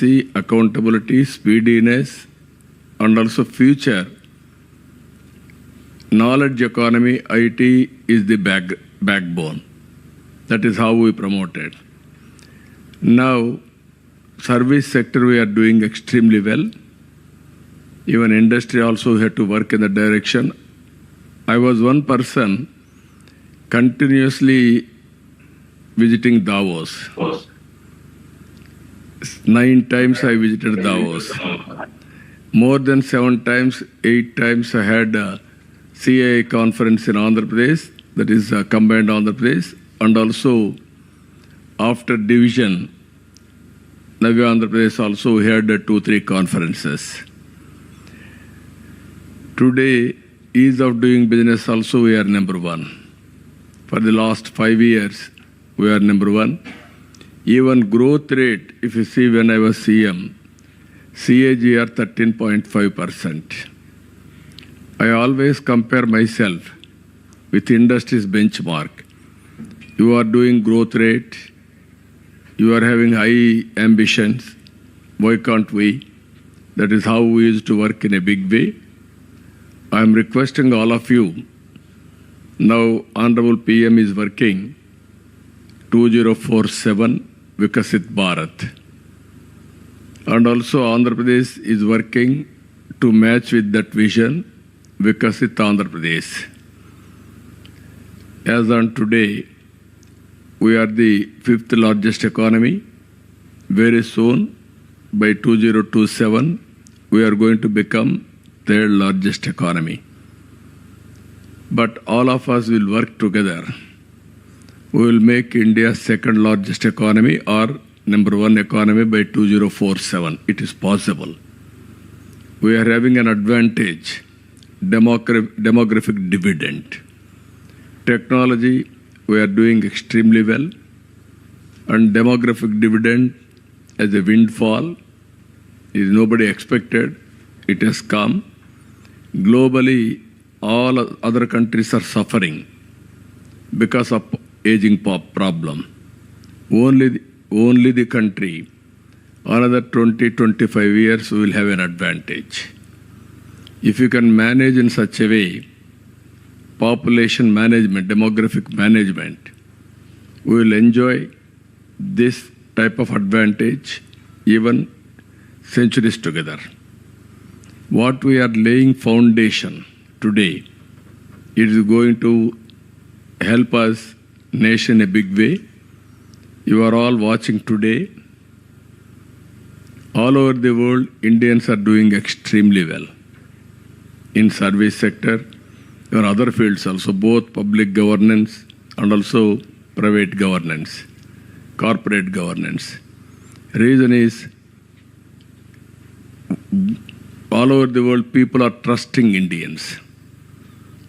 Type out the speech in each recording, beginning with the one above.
see accountability, speediness, and also future. Knowledge economy, IT is the backbone. That is how we promote it. Now, service sector we are doing extremely well. Even industry also had to work in that direction. I was one person continuously visiting Davos. 9 times I visited Davos. More than 7 times, 8 times I had a CAI conference in Andhra Pradesh, that is combined Andhra Pradesh, and also after division, Navya Andhra Pradesh also had 2-3 conferences. Today, ease of doing business also we are number 1. For the last 5 years, we are number 1. Even growth rate, if you see when I was CM, CAGR 13.5%. I always compare myself with industry's benchmark. You are doing growth rate, you are having high ambitions, why can't we? That is how we used to work in a big way. I am requesting all of you, now Honorable PM is working 2047 Vikasit Bharat. And also Andhra Pradesh is working to match with that vision, Vikasit Andhra Pradesh. As on today, we are the 5th largest economy. Very soon, by 2027, we are going to become 3rd largest economy. But all of us will work together. We will make India 2nd largest economy or number 1 economy by 2047. It is possible. We are having an advantage, demographic dividend. Technology, we are doing extremely well. And demographic dividend as a windfall is nobody expected. It has come. Globally, all other countries are suffering because of aging problem. Only the country, another 20-25 years, we will have an advantage. If you can manage in such a way, population management, demographic management, we will enjoy this type of advantage even centuries together. What we are laying foundation today, it is going to help us nation a big way. You are all watching today. All over the world, Indians are doing extremely well in service sector or other fields also, both public governance and also private governance, corporate governance. Reason is, all over the world, people are trusting Indians.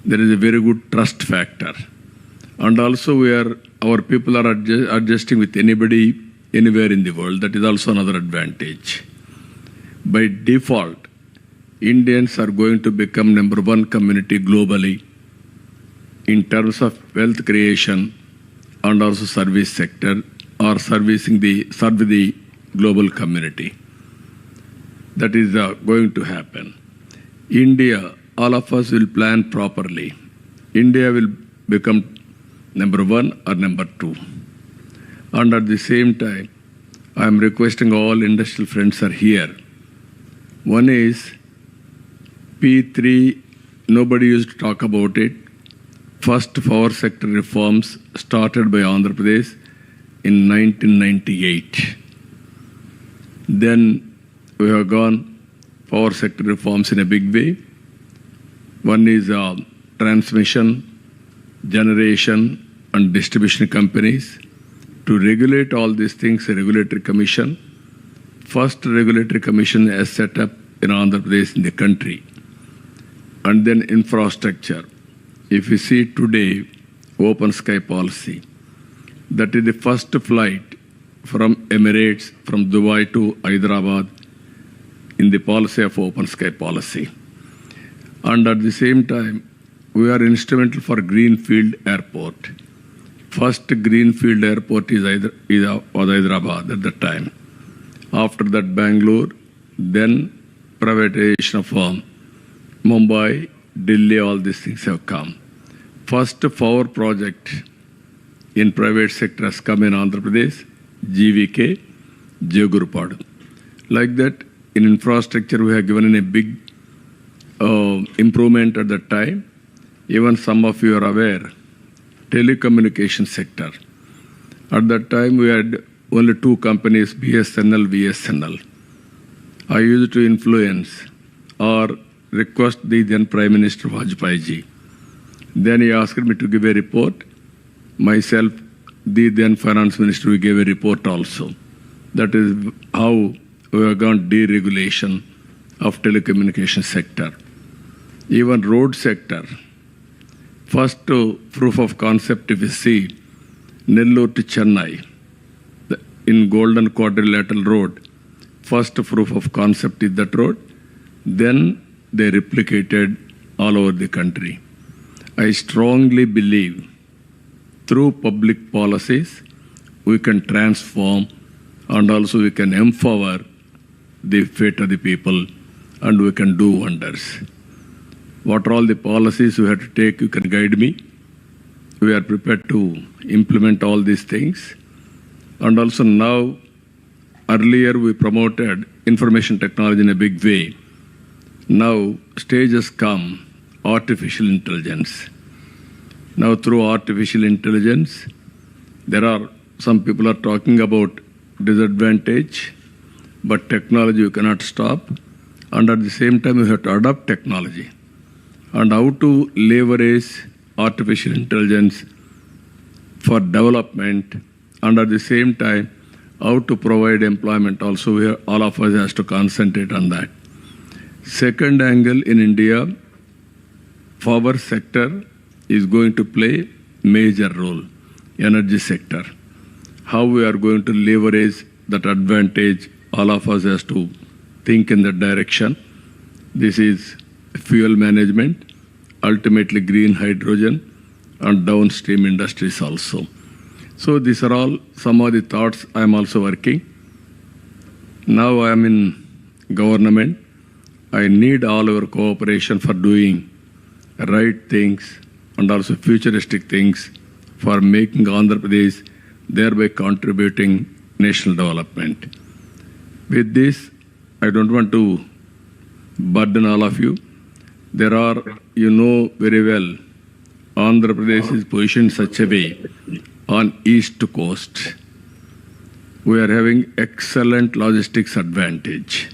There is a very good trust factor. And also our people are adjusting with anybody, anywhere in the world. That is also another advantage. By default, Indians are going to become number 1 community globally in terms of wealth creation and also service sector or serve the global community. That is going to happen. India, all of us will plan properly. India will become number 1 or number 2. And at the same time, I am requesting all industrial friends are here. One is P3, nobody used to talk about it. First power sector reforms started by Andhra Pradesh in 1998. Then we have gone power sector reforms in a big way. One is transmission, generation, and distribution companies. To regulate all these things, a regulatory commission. First regulatory commission is set up in Andhra Pradesh in the country. And then infrastructure. If you see today, open sky policy, that is the first flight from Emirates, from Dubai to Hyderabad in the policy of open sky policy. And at the same time, we are instrumental for Greenfield Airport. First Greenfield Airport was Hyderabad at that time. After that, Bangalore, then privatization of Mumbai, Delhi, all these things have come. First power project in private sector has come in Andhra Pradesh, GVK, Jagurupadu. Like that, in infrastructure, we have given a big improvement at that time. Even some of you are aware, telecommunication sector. At that time, we had only two companies, BSNL, VSNL. I used to influence or request the then Prime Minister Vajpayee ji. Then he asked me to give a report. Myself, the then Finance Minister, we gave a report also. That is how we have gone deregulation of telecommunication sector. Even road sector. First proof of concept, if you see, Nellore to Chennai, in Golden Quadrilateral Road, first proof of concept is that road. Then they replicated all over the country. I strongly believe through public policies, we can transform and also we can empower the fate of the people and we can do wonders. What are all the policies we have to take, you can guide me. We are prepared to implement all these things. And also now, earlier we promoted information technology in a big way. Now, stage has come, artificial intelligence. Now, through artificial intelligence, there are some people are talking about disadvantage, but technology you cannot stop. And at the same time, you have to adopt technology. And how to leverage artificial intelligence for development, and at the same time, how to provide employment also, where all of us has to concentrate on that. Second angle in India, power sector is going to play major role, energy sector. How we are going to leverage that advantage, all of us has to think in that direction. This is fuel management, ultimately green hydrogen, and downstream industries also. So these are all some of the thoughts I am also working. Now I am in government. I need all our cooperation for doing right things and also futuristic things for making Andhra Pradesh, thereby contributing national development. With this, I don't want to burden all of you. There are, you know very well, Andhra Pradesh is positioned such a way on east coast. We are having excellent logistics advantage.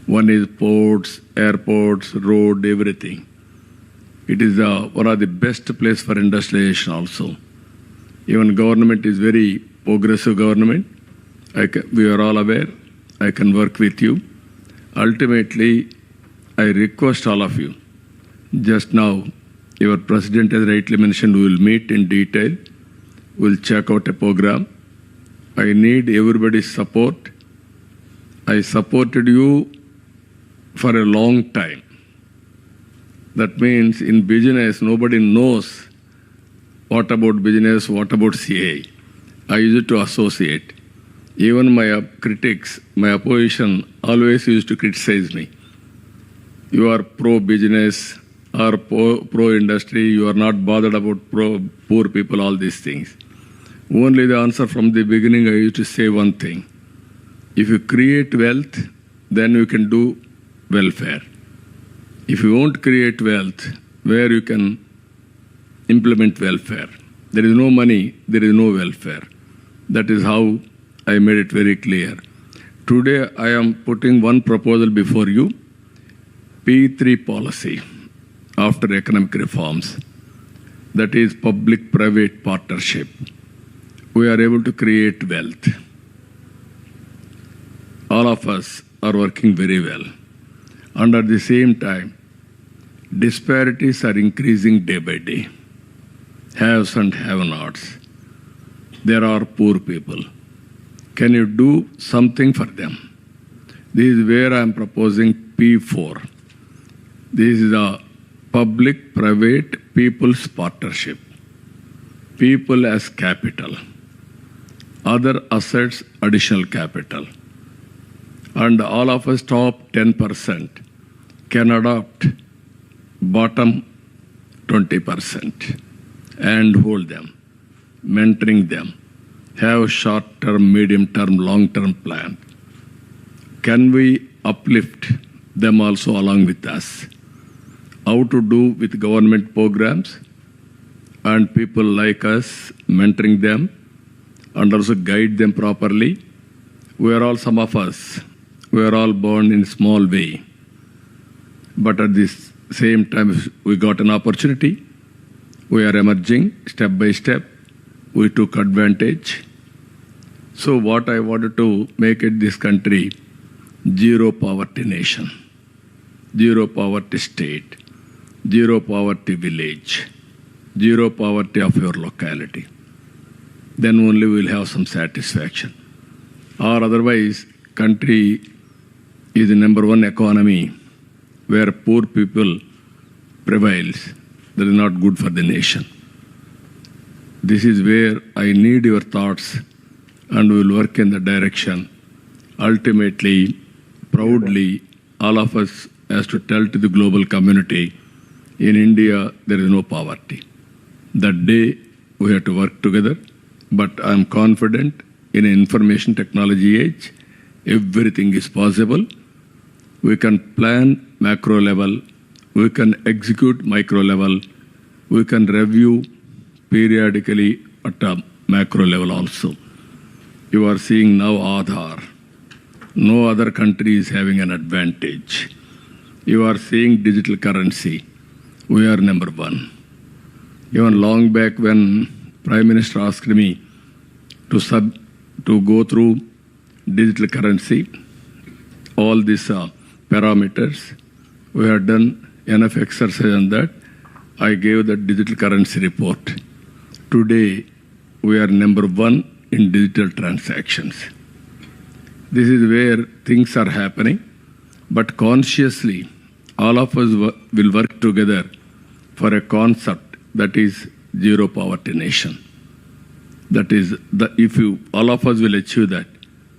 One is ports, airports, road, everything. It is one of the best place for industrialization also. Even government is very progressive government. We are all aware. I can work with you. Ultimately, I request all of you, just now, your president has rightly mentioned, we will meet in detail. We'll check out a program. I need everybody's support. I supported you for a long time. That means in business, nobody knows what about business, what about CA. I used to associate. Even my critics, my opposition always used to criticize me. You are pro-business or pro-industry, you are not bothered about poor people, all these things. Only the answer from the beginning, I used to say one thing. If you create wealth, then you can do welfare. If you won't create wealth, where you can implement welfare? There is no money, there is no welfare. That is how I made it very clear. Today, I am putting one proposal before you, P3 policy after economic reforms. That is public-private partnership. We are able to create wealth. All of us are working very well. And at the same time, disparities are increasing day by day. Haves and have-nots. There are poor people. Can you do something for them? This is where I am proposing P4. This is a public-private people's partnership. People as capital. Other assets, additional capital. And all of us top 10% can adopt bottom 20% and hold them, mentoring them, have short-term, medium-term, long-term plan. Can we uplift them also along with us? How to do with government programs and people like us, mentoring them and also guide them properly. We are all, some of us, we are all born in a small way. But at this same time, we got an opportunity. We are emerging step by step. We took advantage. So what I wanted to make it this country, zero poverty nation, zero poverty state, zero poverty village, zero poverty of your locality. Then only we will have some satisfaction. Or otherwise, country is the #1 economy where poor people prevails. That is not good for the nation. This is where I need your thoughts and we will work in the direction. Ultimately, proudly, all of us has to tell to the global community, in India, there is no poverty. That day, we have to work together. But I am confident in an information technology age, everything is possible. We can plan macro level, we can execute micro level, we can review periodically at a macro level also. You are seeing now Aadhaar. No other country is having an advantage. You are seeing digital currency. We are #1. Even long back when Prime Minister asked me to go through digital currency, all these parameters, we have done enough exercise on that. I gave the digital currency report. Today, we are #1 in digital transactions. This is where things are happening, but consciously, all of us will work together for a concept that is zero poverty nation. That is, if all of us will achieve that,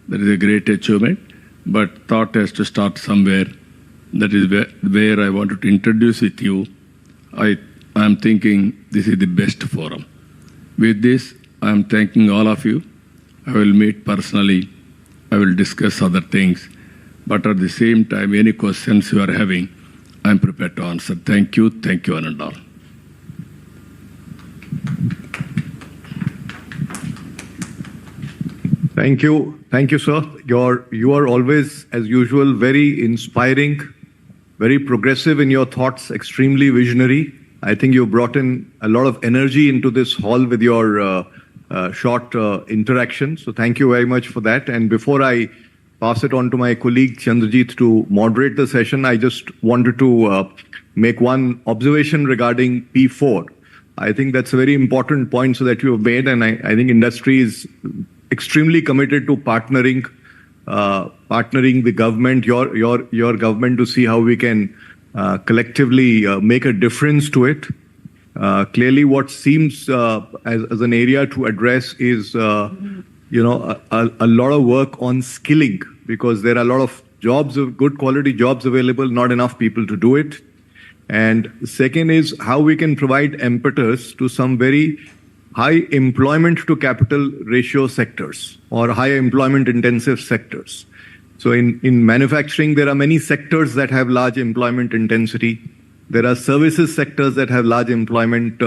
that is a great achievement, but thought has to start somewhere. That is where I wanted to introduce with you. I am thinking this is the best forum. With this, I am thanking all of you. I will meet personally. I will discuss other things. But at the same time, any questions you are having, I am prepared to answer. Thank you, one and all. Thank you, sir. You are always, as usual, very inspiring, very progressive in your thoughts, extremely visionary. I think you brought in a lot of energy into this hall with your short interaction. So thank you very much for that. And before I pass it on to my colleague Chandrajit to moderate the session, I just wanted to make one observation regarding P4. I think that's a very important point so that you have made, and I think industry is extremely committed to partnering the government, your government, to see how we can collectively make a difference to it. Clearly, what seems as an area to address is a lot of work on skilling, because there are a lot of jobs, of good quality jobs available, not enough people to do it. And second is how we can provide impetus to some very high employment to capital ratio sectors or high employment intensive sectors. So in manufacturing, there are many sectors that have large employment intensity. There are services sectors that have large employment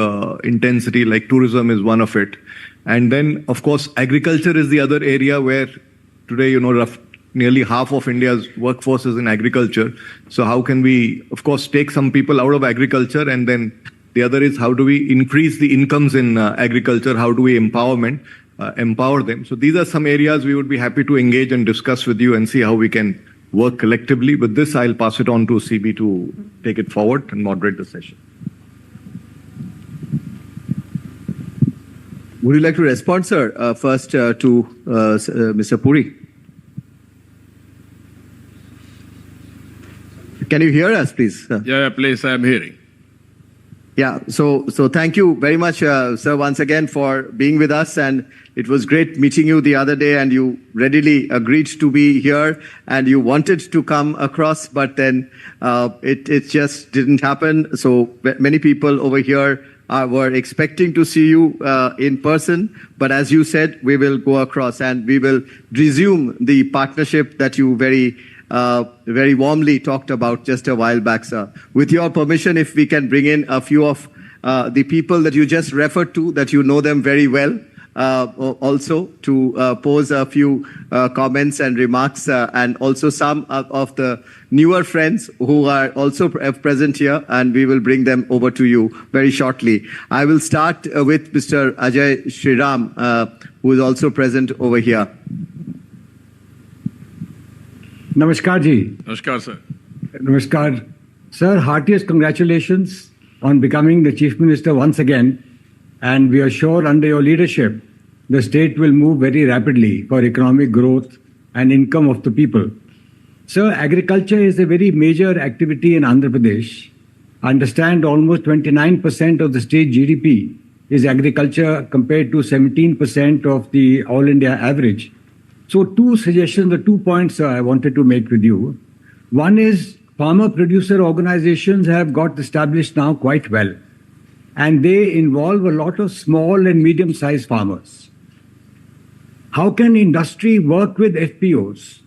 intensity, like tourism is one of it. And then, of course, agriculture is the other area where today, nearly half of India's workforce is in agriculture. So how can we, of course, take some people out of agriculture, and then the other is how do we increase the incomes in agriculture? How do we empower them? So these are some areas we would be happy to engage and discuss with you and see how we can work collectively. With this, I'll pass it on to CB to take it forward and moderate the session. Would you like to respond, sir, first to Mr. Puri? Can you hear us, please? Yeah, please, I am hearing. Yeah, so thank you very much, sir, once again for being with us. And it was great meeting you the other day, and you readily agreed to be here, and you wanted to come across, but then it just didn't happen. So many people over here were expecting to see you in person, but as you said, we will go across and we will resume the partnership that you very warmly talked about just a while back, sir. With your permission, if we can bring in a few of the people that you just referred to, that you know them very well, also to pose a few comments and remarks, and also some of the newer friends who are also present here, and we will bring them over to you very shortly. I will start with Mr. Ajay Shriram, who is also present over here. Namaskar ji. Namaskar, sir. Namaskar. Sir, heartiest congratulations on becoming the Chief Minister once again. And we are sure under your leadership, the state will move very rapidly for economic growth and income of the people. Sir, agriculture is a very major activity in Andhra Pradesh. I understand almost 29% of the state GDP is agriculture compared to 17% of the all India average. So two suggestions, the 2 points I wanted to make with you. One is farmer producer organizations have got established now quite well, and they involve a lot of small and medium-sized farmers. How can industry work with FPOs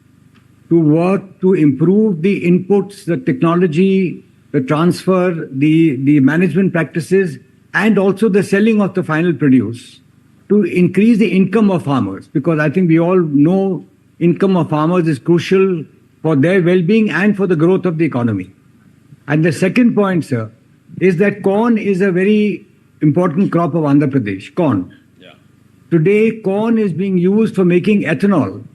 to improve the inputs, the technology, the transfer, the management practices, and also the selling of the final produce, to increase the income of farmers? Because I think we all know income of farmers is crucial for their well-being and for the growth of the economy. And the second point, sir, is that corn is a very important crop of Andhra Pradesh, corn. Yeah. Today, corn is being used for making ethanol.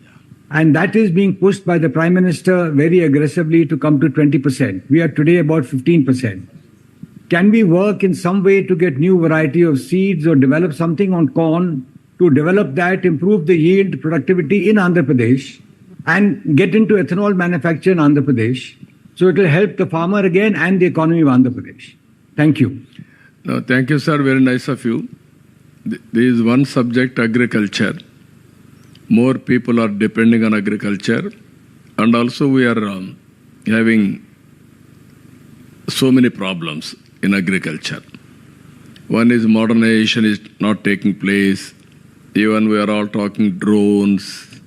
Yeah. And that is being pushed by the Prime Minister very aggressively to come to 20%. We are today about 15%. Can we work in some way to get new variety of seeds or develop something on corn to develop that, improve the yield, productivity in Andhra Pradesh, and get into ethanol manufacture in Andhra Pradesh? So it will help the farmer again and the economy of Andhra Pradesh. Thank you. No, thank you, sir. Very nice of you. There is one subject, agriculture. More people are depending on agriculture, and also we are having so many problems in agriculture. One is modernization is not taking place. Even we are all talking drones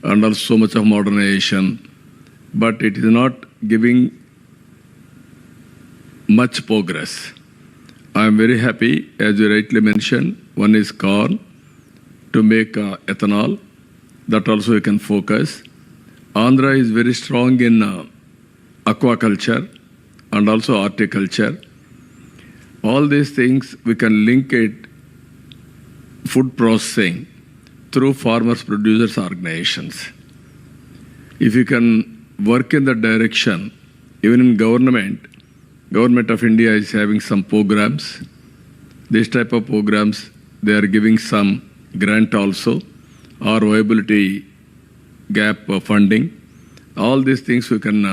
and also so much of modernization, but it is not giving much progress. I am very happy, as you rightly mentioned, one is corn to make ethanol. That also you can focus. Andhra is very strong in aquaculture and also horticulture. All these things, we can link it, food processing, through farmers producers organizations. If you can work in that direction, even in government of India is having some programs. This type of programs, they are giving some grant also, or viability gap funding. All these things we can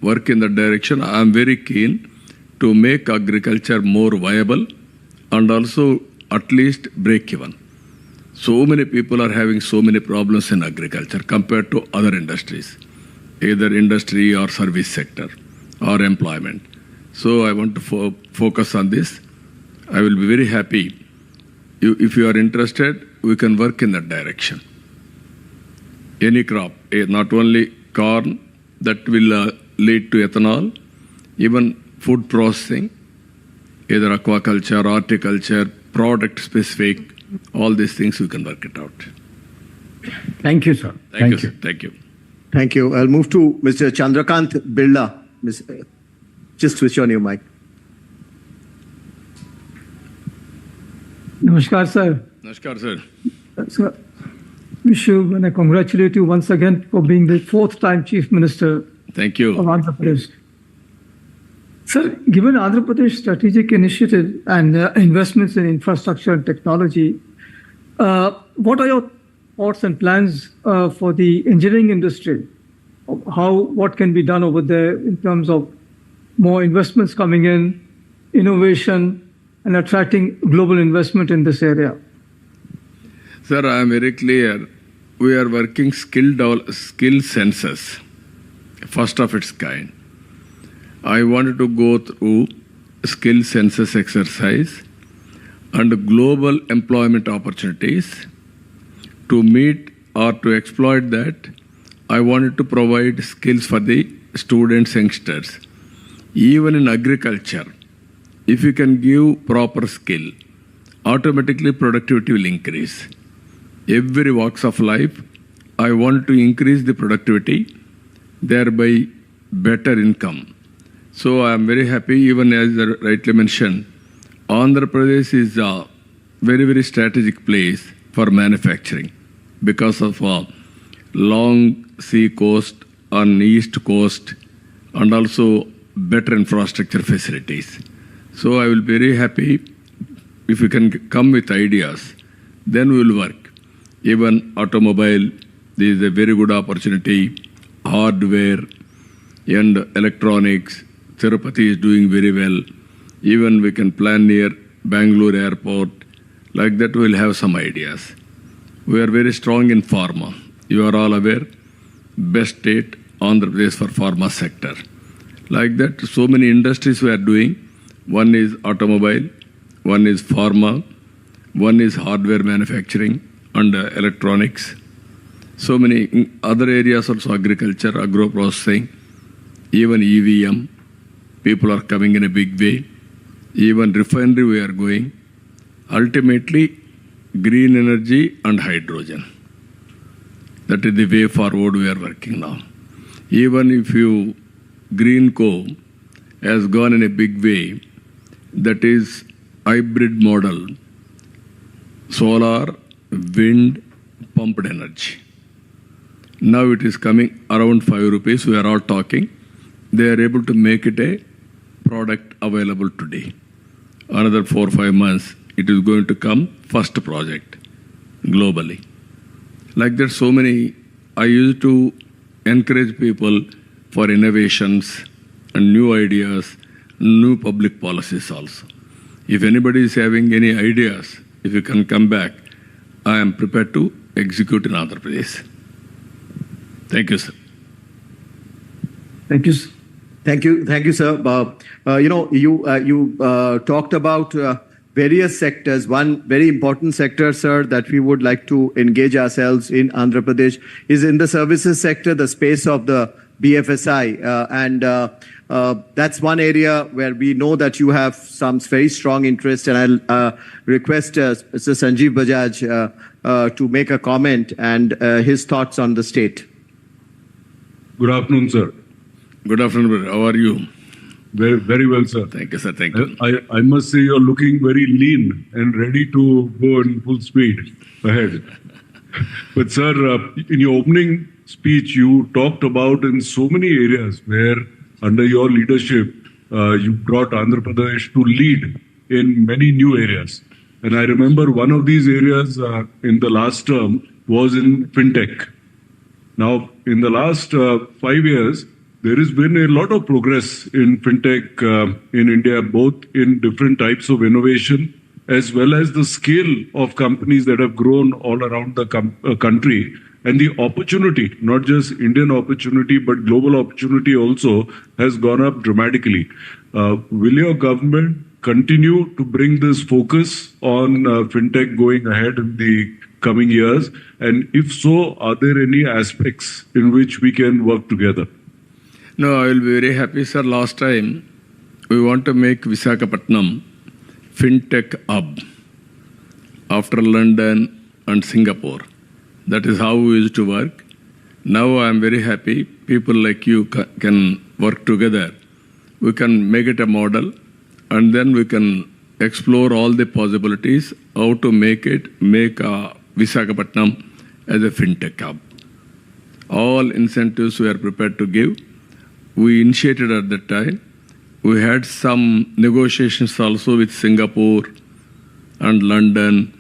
work in that direction. I am very keen to make agriculture more viable and also at least break even. So many people are having so many problems in agriculture compared to other industries, either industry or service sector or employment. So I want to focus on this. I will be very happy. If you are interested, we can work in that direction. Any crop, not only corn, that will lead to ethanol, even food processing, either aquaculture, horticulture, product specific, all these things we can work it out. Thank you, sir. Thank you, sir. Thank you. Thank you. I'll move to Mr. Chandrakant Birla. Just switch on your mic. Namaskar, sir. Namaskar, sir. Sir, wish you and I congratulate you once again for being the fourth time Chief Minister Thank you. of Andhra Pradesh. Sir, given Andhra Pradesh strategic initiative and investments in infrastructure and technology, what are your thoughts and plans for the engineering industry? What can be done over there in terms of more investments coming in innovation and attracting global investment in this area? Sir, I am very clear. We are working skill census, first of its kind. I wanted to go through skill census exercise and global employment opportunities. To meet or to exploit that, I wanted to provide skills for the students, youngsters. Even in agriculture, if you can give proper skill, automatically productivity will increase. Every walks of life, I want to increase the productivity, thereby better income. So I am very happy, even as rightly mentioned, Andhra Pradesh is a very, very strategic place for manufacturing because of a long sea coast on east coast and also better infrastructure facilities. So I will be very happy if you can come with ideas, then we will work. Even automobile, there is a very good opportunity, hardware and electronics. Tirupati is doing very well. Even we can plan near Bangalore airport. Like that, we will have some ideas. We are very strong in pharma. You are all aware, best state, Andhra Pradesh for pharma sector. Like that, so many industries we are doing. One is automobile, one is pharma, one is hardware manufacturing and electronics. So many other areas also, agriculture, agro-processing, even EVM. People are coming in a big way. Even refinery we are going. Ultimately, green energy and hydrogen. That is the way forward we are working now. Even if you Green Co has gone in a big way, that is hybrid model, solar, wind, pumped energy. Now it is coming around 5 rupees. We are all talking. They are able to make it a product available today. Another 4 or 5 months, it is going to come first project globally. Like that, so many, I used to encourage people for innovations and new ideas, new public policies also. If anybody is having any ideas, if you can come back, I am prepared to execute in Andhra Pradesh. Thank you, sir. Thank you, sir. Thank you, sir. You talked about various sectors. One very important sector, sir, that we would like to engage ourselves in Andhra Pradesh is in the services sector, the space of the BFSI. That's one area where we know that you have some very strong interest. And I'll request Mr. Sanjeev Bajaj to make a comment and his thoughts on the state. Good afternoon, sir. Good afternoon, brother. How are you? Very, very well, sir. Thank you, sir. Thank you. I must say you're looking very lean and ready to go in full speed ahead. But, sir, in your opening speech, you talked about in so many areas where, under your leadership, you brought Andhra Pradesh to lead in many new areas. And I remember one of these areas in the last term was in fintech. Now, in the last 5 years, there has been a lot of progress in fintech in India, both in different types of innovation as well as the scale of companies that have grown all around the country. And the opportunity, not just Indian opportunity, but global opportunity also has gone up dramatically. Will your government continue to bring this focus on fintech going ahead in the coming years? And if so, are there any aspects in which we can work together? No, I will be very happy, sir. Last time, we want to make Visakhapatnam fintech hub after London and Singapore. That is how we used to work. Now I am very happy. People like you can work together. We can make it a model and then we can explore all the possibilities, how to make Visakhapatnam as a fintech hub. All incentives we are prepared to give. We initiated at that time. We had some negotiations also with Singapore and London.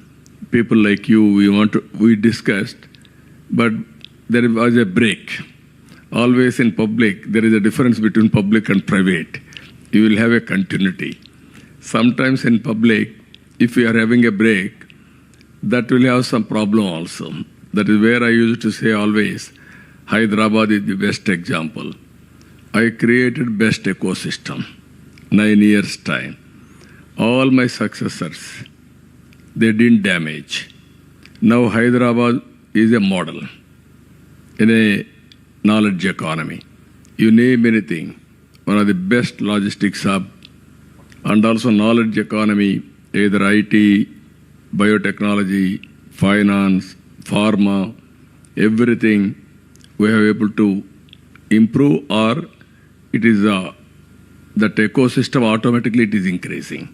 People like you, we discussed, but there was a break. Always in public, there is a difference between public and private. You will have a continuity. sometimes in public, if we are having a break, that will have some problem also. That is where I used to say always, Hyderabad is the best example. I created best ecosystem, 9 years time. All my successors, they didn't damage. Now Hyderabad is a model in a knowledge economy. You name anything, one of the best logistics hub, and also knowledge economy, either IT, biotechnology, finance, pharma, everything we have able to improve, or it is that ecosystem automatically it is increasing.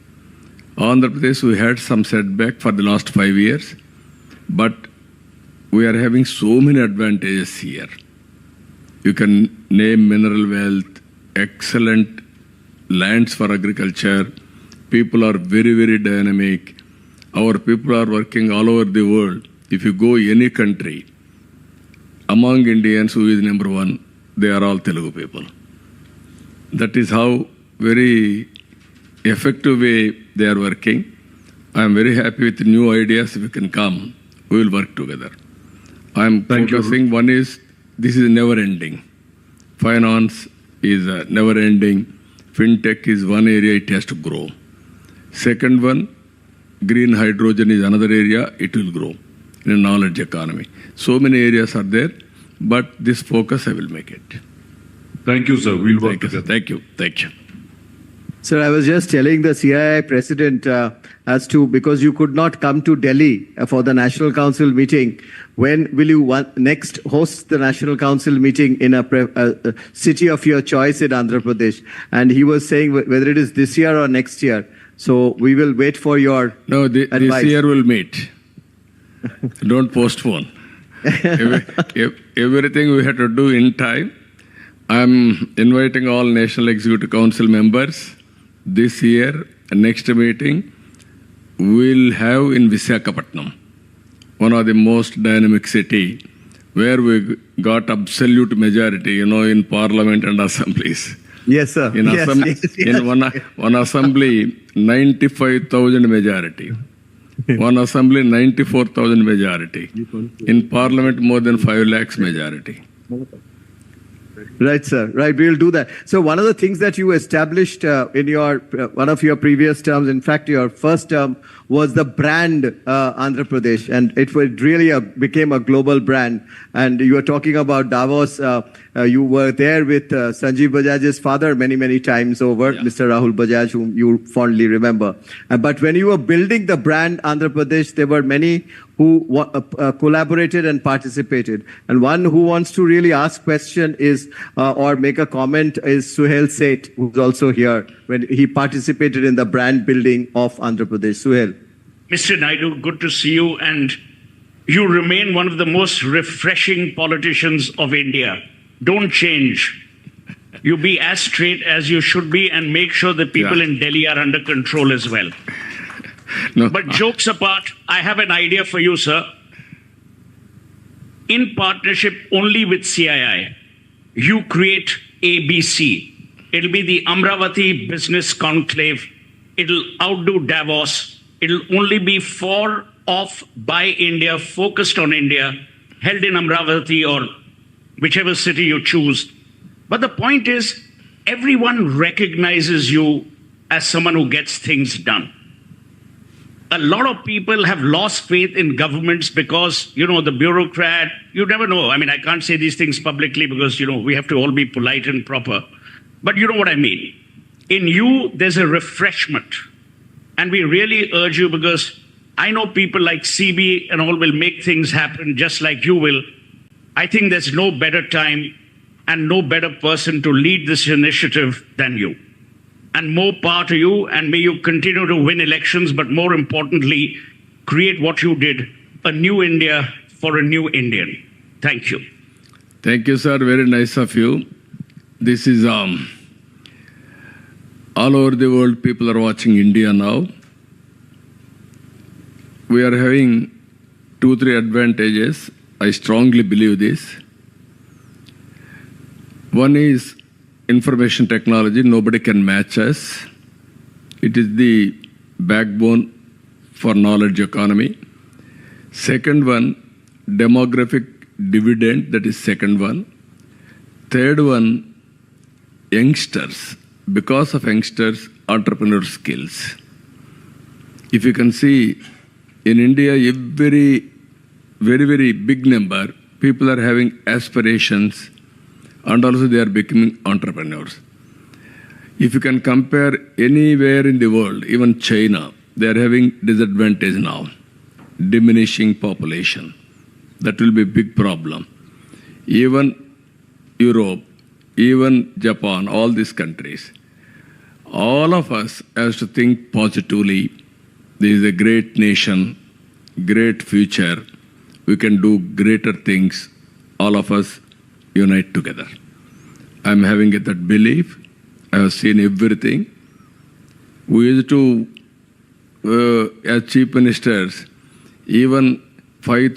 Andhra Pradesh, we had some setback for the last 5 years, but we are having so many advantages here. You can name mineral wealth, excellent lands for agriculture. People are very, very dynamic. Our people are working all over the world. If you go any country, among Indians, who is number one, they are all Telugu people. That is how very effective way they are working. I am very happy with new ideas. If you can come, we will work together. I am focusing, one is, this is never ending. Finance is never ending. Fintech is one area, it has to grow. Second one, green hydrogen is another area, it will grow in a knowledge economy. So many areas are there, but this focus I will make it. Thank you, sir. We'll work together. Thank you. Thank you. Sir, I was just telling the CII president as to, because you could not come to Delhi for the National Council meeting, when will you next host the National Council meeting in a city of your choice in Andhra Pradesh? And he was saying whether it is this year or next year. So we will wait for your advice. This year we'll meet. Don't postpone. Everything we have to do in time. I'm inviting all National Executive Council members. This year, next meeting, we'll have in Visakhapatnam, one of the most dynamic city, where we got absolute majority, in parliament and assemblies. Yes, sir. In, in one assembly, 95,000 majority. One assembly, 94,000 majority. In parliament, more than 5 lakhs majority. Right, sir. Right, we'll do that. So one of the things that you established in your one of your previous terms, in fact, your first term, was the brand Andhra Pradesh, and it really became a global brand. And you were talking about Davos. You were there with Sanjeev Bajaj's father many times over, Mr. Rahul Bajaj, whom you fondly remember. But when you were building the brand Andhra Pradesh, there were many who collaborated and participated. And one who wants to really ask question is, or make a comment, is Suhail Seth, who's also here, when he participated in the brand building of Andhra Pradesh. Suhail. Mr. Naidu, good to see you, and you remain one of the most refreshing politicians of India. Don't change. You be as straight as you should be, and make sure the people in Delhi are under control as well. No. But jokes apart, I have an idea for you, sir. In partnership only with CII, you create ABC. It'll be the Amravati Business Conclave. It'll outdo Davos. It'll only be for, of, by India, focused on India, held in Amravati or whichever city you choose. But the point is, everyone recognizes you as someone who gets things done. A lot of people have lost faith in governments because, the bureaucrat, you never know. I mean, I can't say these things publicly because, we have to all be polite and proper. But you know what I mean. In you, there's a refreshment. And we really urge you, because I know people like CB and all will make things happen just like you will. I think there's no better time and no better person to lead this initiative than you. And more power to you, and may you continue to win elections, but more importantly, create what you did, a new India for a new Indian. Thank you. Thank you, sir. Very nice of you. This is all over the world, people are watching India now. We are having 2-3 advantages. I strongly believe this. One is information technology. Nobody can match us. It is the backbone for knowledge economy. Second one, demographic dividend, that is second one. Third one, youngsters. Because of youngsters, entrepreneur skills. If you can see, in India, very, very big number, people are having aspirations and also they are becoming entrepreneurs. If you can compare anywhere in the world, even China, they are having disadvantage now, diminishing population. That will be a big problem. Even Europe, even Japan, all these countries, all of us has to think positively. This is a great nation, great future. We can do greater things. All of us unite together. I'm having that belief. I have seen everything. We used to, as chief ministers, even 5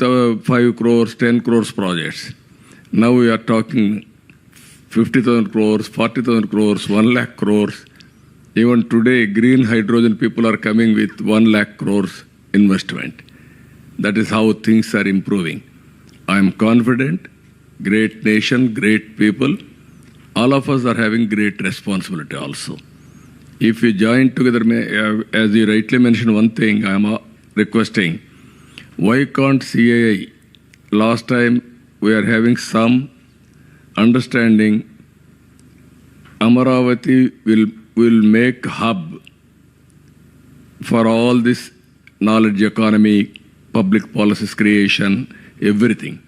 crores, 10 crores projects. Now we are talking 50,000 crores, 40,000 crores, 1 lakh crores. Even today, green hydrogen people are coming with 1 lakh crores investment. That is how things are improving. I am confident, great nation, great people. All of us are having great responsibility also. If we join together, as you rightly mentioned one thing, I am requesting, why can't CAI, last time we are having some understanding, Amaravati will make a hub for all this knowledge economy, public policies creation, everything.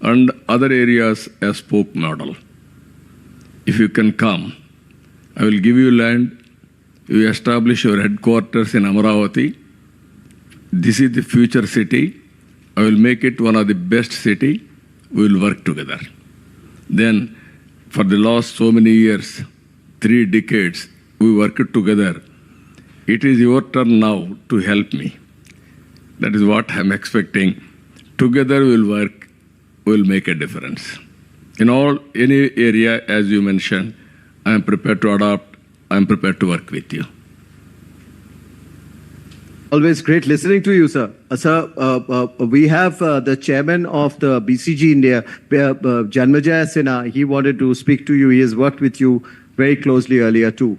And other areas a spoke model. If you can come, I will give you land, you establish your headquarters in Amaravati. This is the future city. I will make it one of the best city. We will work together. Then, for the last so many years, 3 decades, we worked together. It is your turn now to help me. That is what I'm expecting. Together we'll work, we'll make a difference. In any area, as you mentioned, I am prepared to adopt, I am prepared to work with you. Always great listening to you, sir. Sir, we have the chairman of the BCG India, Janmajaya Sinha. He wanted to speak to you. He has worked with you very closely earlier too.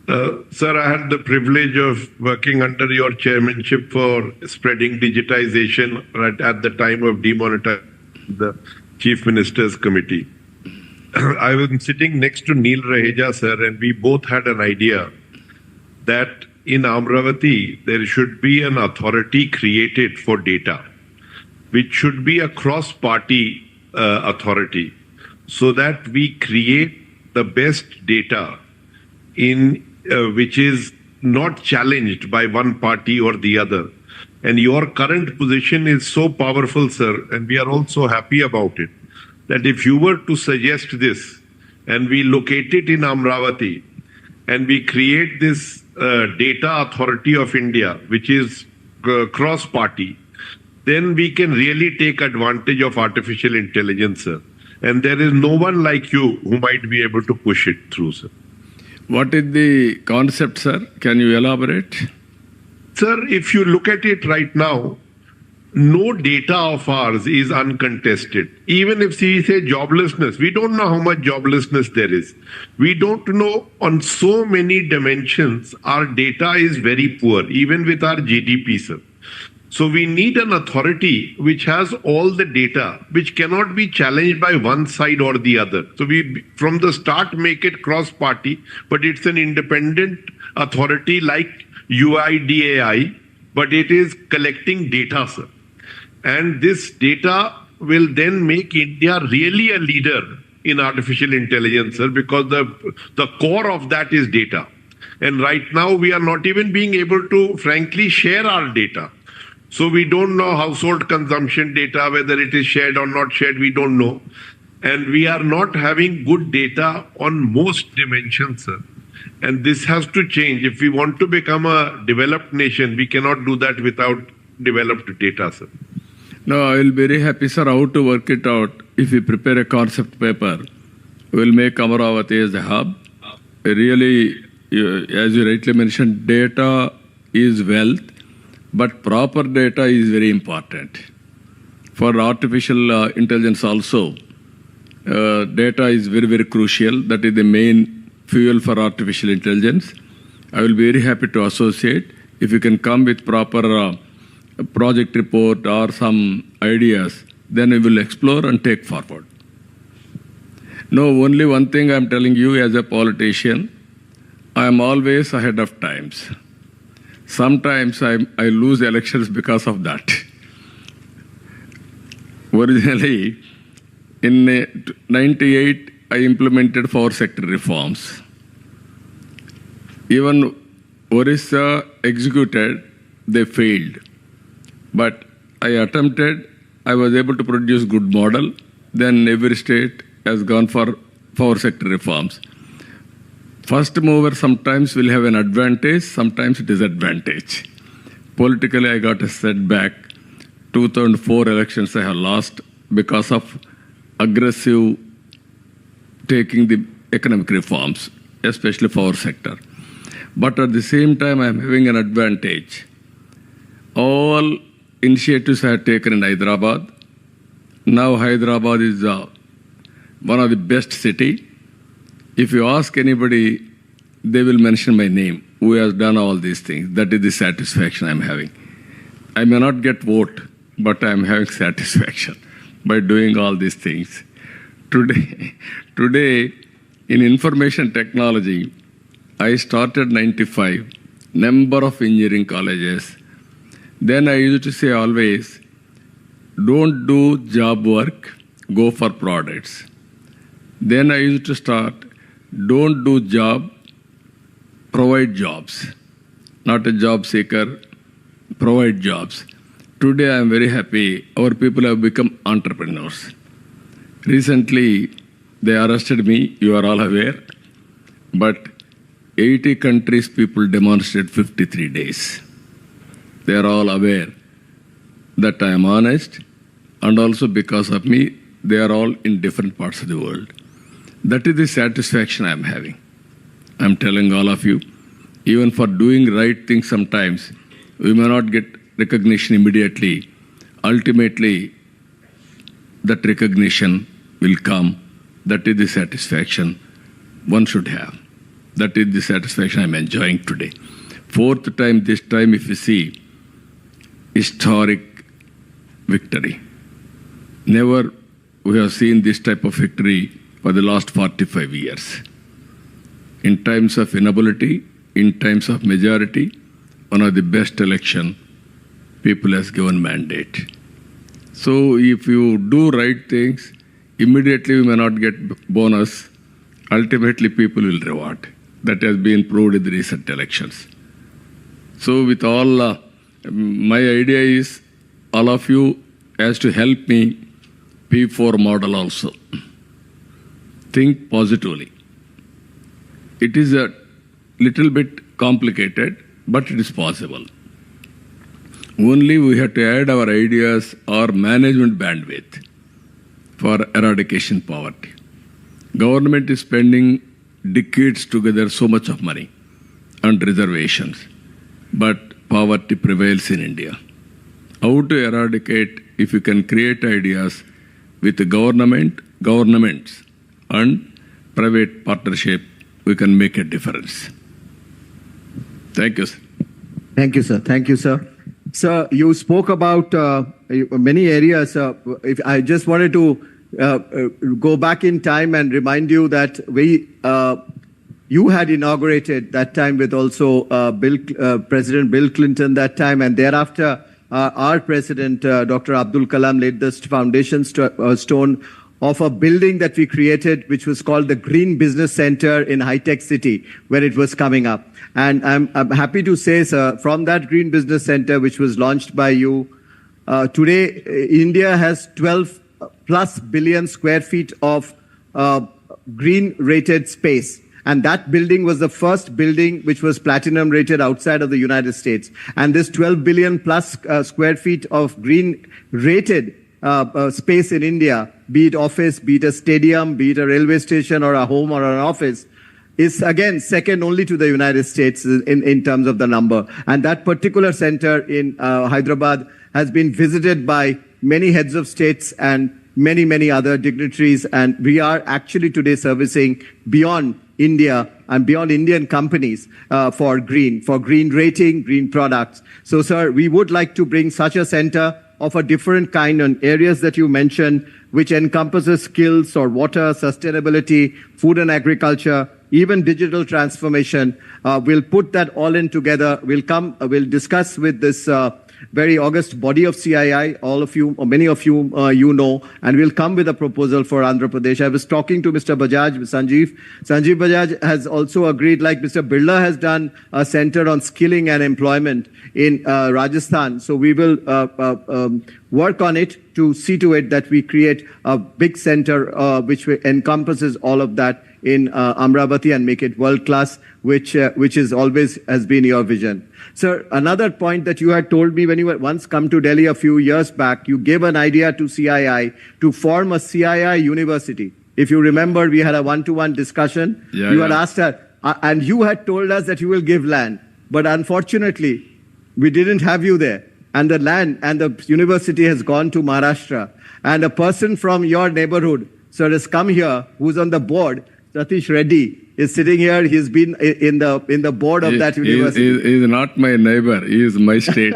Sir, I had the privilege of working under your chairmanship for spreading digitization at the time of demonetization, the Chief Minister's Committee. I was sitting next to Neil Raheja, sir, and we both had an idea that in Amravati, there should be an authority created for data, which should be a cross-party authority, so that we create the best data which is not challenged by one party or the other. And your current position is so powerful, sir, and we are also happy about it, that if you were to suggest this, and we locate it in Amravati, and we create this Data Authority of India, which is cross-party, then we can really take advantage of artificial intelligence, sir. And there is no one like you who might be able to push it through, sir. What is the concept, sir? Can you elaborate? Sir, if you look at it right now, no data of ours is uncontested. Even if we say joblessness, we don't know how much joblessness there is. We don't know on so many dimensions, our data is very poor, even with our GDP, sir. So we need an authority which has all the data, which cannot be challenged by one side or the other. So we, from the start, make it cross-party, but it's an independent authority like UIDAI, but it is collecting data, sir. And this data will then make India really a leader in artificial intelligence, sir, because the core of that is data. And right now, we are not even being able to, frankly, share our data. So we don't know household consumption data, whether it is shared or not shared, we don't know. And we are not having good data on most dimensions, sir. And this has to change. If we want to become a developed nation, we cannot do that without developed data, sir. No, I will be very happy, sir, how to work it out. If we prepare a concept paper, we will make Amaravati as a hub. Really, as you rightly mentioned, data is wealth, but proper data is very important. For artificial intelligence also, data is very, very crucial. That is the main fuel for artificial intelligence. I will be very happy to associate. If you can come with proper project report or some ideas, then we will explore and take forward. No, only one thing I'm telling you as a politician, I am always ahead of times. Sometimes I lose elections because of that. Originally, in 98, I implemented 4 sector reforms. Even Orissa executed, they failed. But I attempted, I was able to produce good model. Then every state has gone for 4 sector reforms. First mover sometimes will have an advantage, sometimes disadvantage. Politically, I got a setback. 2004 elections I have lost because of aggressive taking the economic reforms, especially for our sector. But at the same time, I am having an advantage. All initiatives I have taken in Hyderabad. Now Hyderabad is one of the best city. If you ask anybody, they will mention my name, who has done all these things. That is the satisfaction I'm having. I may not get vote, but I'm having satisfaction by doing all these things. Today, in information technology, I started 95, number of engineering colleges. Then I used to say always, don't do job work, go for products. Then I used to start, don't do job, provide jobs. Not a job seeker, provide jobs. Today I am very happy, our people have become entrepreneurs. Recently, they arrested me, you are all aware, but 80 countries people demonstrated 53 days. They are all aware that I am honest, and also because of me, they are all in different parts of the world. That is the satisfaction I am having. I am telling all of you, even for doing right things sometimes, we may not get recognition immediately. Ultimately, that recognition will come. That is the satisfaction one should have. That is the satisfaction I am enjoying today. 4th time, this time, if you see, historic victory. Never we have seen this type of victory for the last 45 years. In times of inability, in times of majority, one of the best election, people has given mandate. So if you do right things, immediately we may not get bonus. Ultimately, people will reward. That has been proved in the recent elections. So with all, my idea is all of you has to help me P4 model also. Think positively. It is a little bit complicated, but it is possible. Only we have to add our ideas or management bandwidth for eradication poverty. Government is spending decades together so much of money and reservations, but poverty prevails in India. How to eradicate if you can create ideas with the governments and private partnership, we can make a difference. Thank you, sir. Thank you, sir. Thank you, sir. Sir, you spoke about many areas. If I just wanted to go back in time and remind you that you had inaugurated that time with also President Bill Clinton that time, and thereafter our President Dr. Abdul Kalam laid the foundation stone of a building that we created, which was called the Green Business Center in High Tech City, where it was coming up. And I'm happy to say, sir, from that Green Business Center, which was launched by you, today India has 12 plus billion square feet of green rated space. And that building was the first building which was platinum rated outside of the United States. And this 12 billion plus square feet of green rated space in India, be it office, be it a stadium, be it a railway station or a home or an office, is again second only to the United States in terms of the number. And that particular center in Hyderabad has been visited by many heads of states and many other dignitaries. And we are actually today servicing beyond India and beyond Indian companies for green rating, green products. So, sir, we would like to bring such a center of a different kind on areas that you mentioned, which encompasses skills or water, sustainability, food and agriculture, even digital transformation. We'll put that all in together. We'll discuss with this very august body of CII, all of you, or many of you, you know, and we'll come with a proposal for Andhra Pradesh. I was talking to Mr. Bajaj, Sanjeev. Sanjeev Bajaj has also agreed, like Mr. Birla has done a center on skilling and employment in Rajasthan. So we will work on it to see to it that we create a big center which encompasses all of that in Amravati and make it world class, which is always has been your vision. Sir, another point that you had told me when you had once come to Delhi a few years back, you gave an idea to CII to form a CII university. If you remember, we had a one-to-one discussion. You had asked her, and you had told us that you will give land. But unfortunately, we didn't have you there. And the land and the university has gone to Maharashtra. And a person from your neighborhood, sir, has come here, who's on the board, Satish Reddy, is sitting here. He's been in the board of that university. He is not my neighbor. He is my state.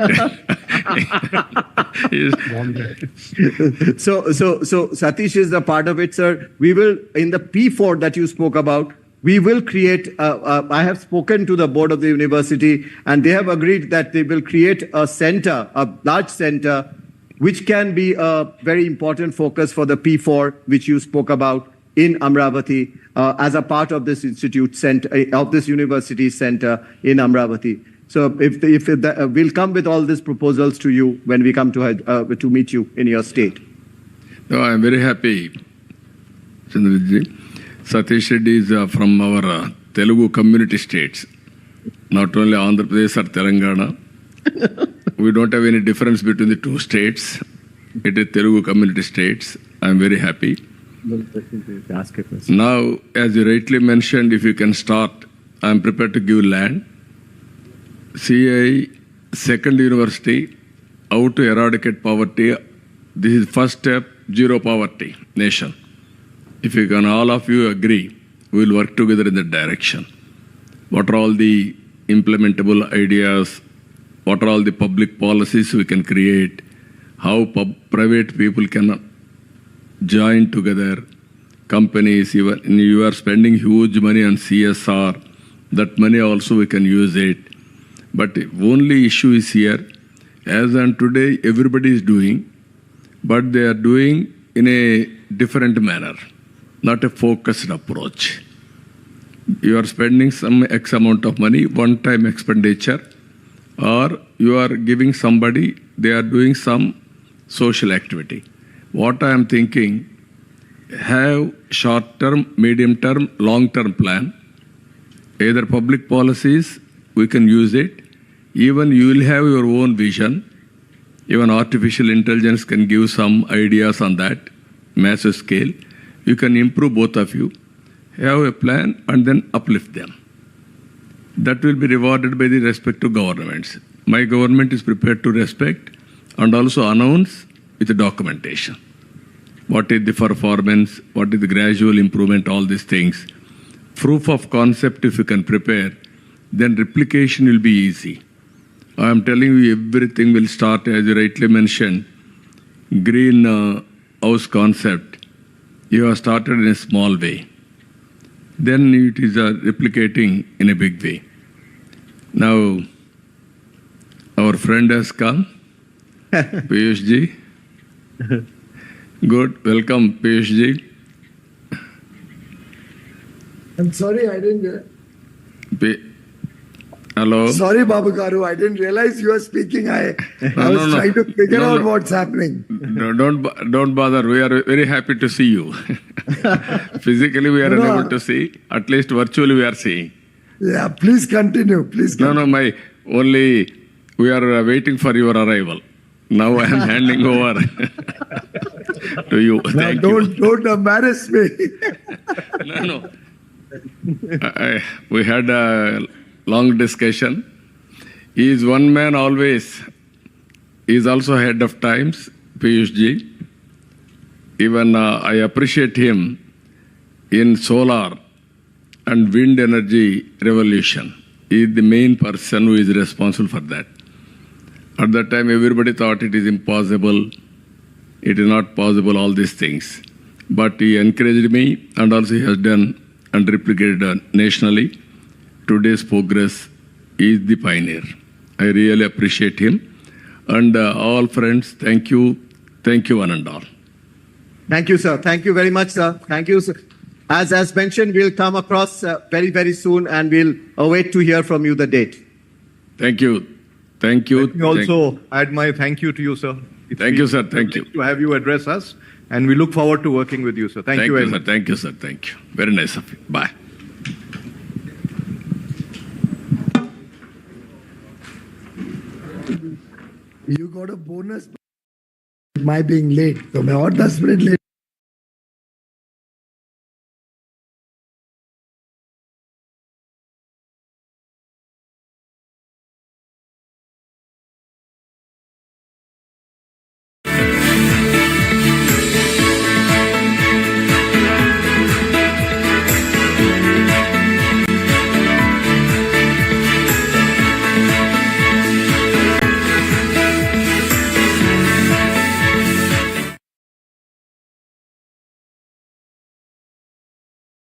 So Satish is a part of it, sir. We will, in the P4 that you spoke about, we will create, I have spoken to the board of the university, and they have agreed that they will create a center, a large center, which can be a very important focus for the P4, which you spoke about in Amravati, as a part of this institute center, of this university center in Amravati. So we'll come with all these proposals to you when we come to meet you in your state. No, I'm very happy, Chandraji. Satish Reddy is from our Telugu community states, not only Andhra Pradesh or Telangana. We don't have any difference between the two states. It is Telugu community states. I'm very happy. Now, as you rightly mentioned, if you can start, I'm prepared to give land. CII, second university, how to eradicate poverty. This is first step, zero poverty nation. If you can, all of you agree, we will work together in that direction. What are all the implementable ideas? What are all the public policies we can create? How private people can join together? Companies, you are spending huge money on CSR. That money also we can use it. But the only issue is here, as on today, everybody is doing, but they are doing in a different manner, not a focused approach. You are spending some X amount of money, one-time expenditure, or you are giving somebody, they are doing some social activity. What I am thinking, have short-term, medium-term, long-term plan. Either public policies, we can use it. Even you will have your own vision. Even artificial intelligence can give some ideas on that, massive scale. You can improve both of you. Have a plan and then uplift them. That will be rewarded by the respective governments. My government is prepared to respect and also announce with the documentation. What is the performance, what is the gradual improvement, all these things. Proof of concept, if you can prepare, then replication will be easy. I am telling you, everything will start, as you rightly mentioned, green house concept. You have started in a small way. Then it is replicating in a big way. Now, our friend has come, Piyush ji. Good, welcome, Piyush ji. I'm sorry, I didn't. Hello. Sorry, Babu Garu, I didn't realize you were speaking. I was trying to figure out what's happening. No, don't bother. We are very happy to see you. Physically, we are unable to see. At least virtually, we are seeing. Yeah, please continue. Please continue. We are waiting for your arrival. Now I am handing over to you. Thank you. Don't embarrass me. No. We had a long discussion. He is one man always. He is also head of Times, Piyush Ji. Even I appreciate him in solar and wind energy revolution. He is the main person who is responsible for that. At that time, everybody thought it is impossible. It is not possible, all these things. But he encouraged me, and also he has done and replicated nationally. Today's progress is the pioneer. I really appreciate him. And all friends, thank you. Thank you, one and all. Thank you, sir. Thank you very much, sir. Thank you, sir. As mentioned, we'll come across very, very soon, and we'll await to hear from you the date. Thank you. Thank you. Let me also add my thank you to you, sir. Thank you, sir. Thank you. To have you address us, and we look forward to working with you, sir. Thank you very much. Thank you, sir. Thank you. Very nice of you. Bye. You got a bonus by my being late. So मैं और 10 minute late